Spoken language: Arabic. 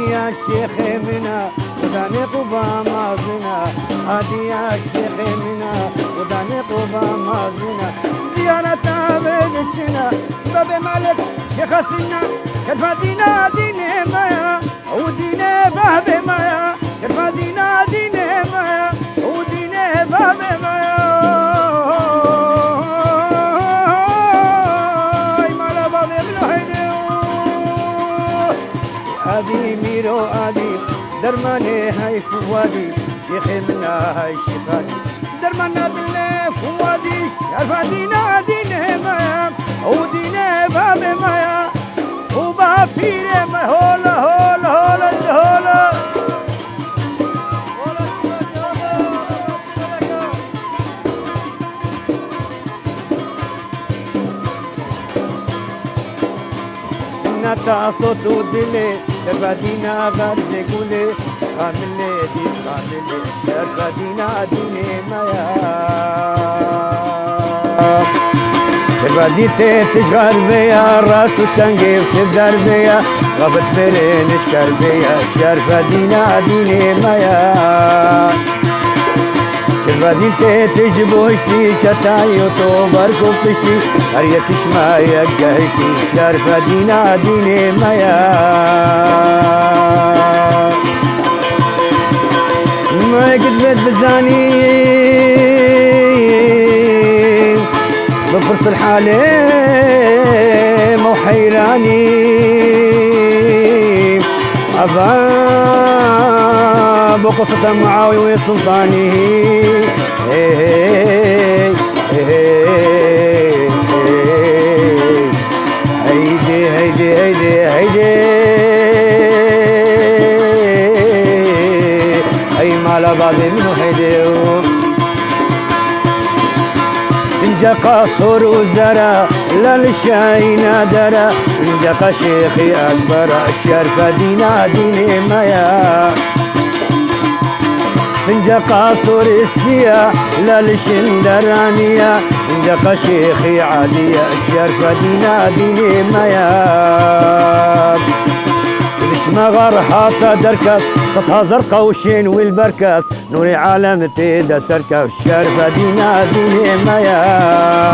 هادي يا شيخ منا وداني قبا مازنا، هادي يا شيخ منا وداني قبا مازنا، ديانة تابدتنا باب مالك شيخ سنا كرفادينا ديني مايا وديني باب مايا كرفادينا ديني مايا وديني باب مايا مالا باب ملوحيدي ادي ميرو ادي درماني هاي فوادي شيخ منا هاي شيخاتي درمانا بالله فوادي شرفادينا ديني مايا وديني باب مايا وباب فيري ما هولا هولا هولا هولا نتا صوت ودلي شرفادينا غرد قولي خاملي دي خاملي شرفادينا ديني مايا شرفاديتي تشغل بيا راس وتنقيب تبدر بيا غفت برين اشكر بيا شرفادينا ديني مايا شرفاديتي تجبوشتي شتاي وطوبر كوبشتي هريتش ما يقهشتي شرفادينا ديني مايا ما قد بزاني بفرص الحالي وحيراني أبا بقصة معاوي وسلطاني هيدي هيدي هيدي هيدي أي مالا بابي منو هيدي انجا صور وزرا للشاينا درا انجا شيخي أكبر شرفادينا ديني مايا انجا قاصور اسكيا للشندرانيا انجا شيخي عالية شرفادينا ديني مايا ما غار حاطة دركب سطها زرقا وشين والبركب نوري عالم تيدا سركب شرفادينا ديني مايا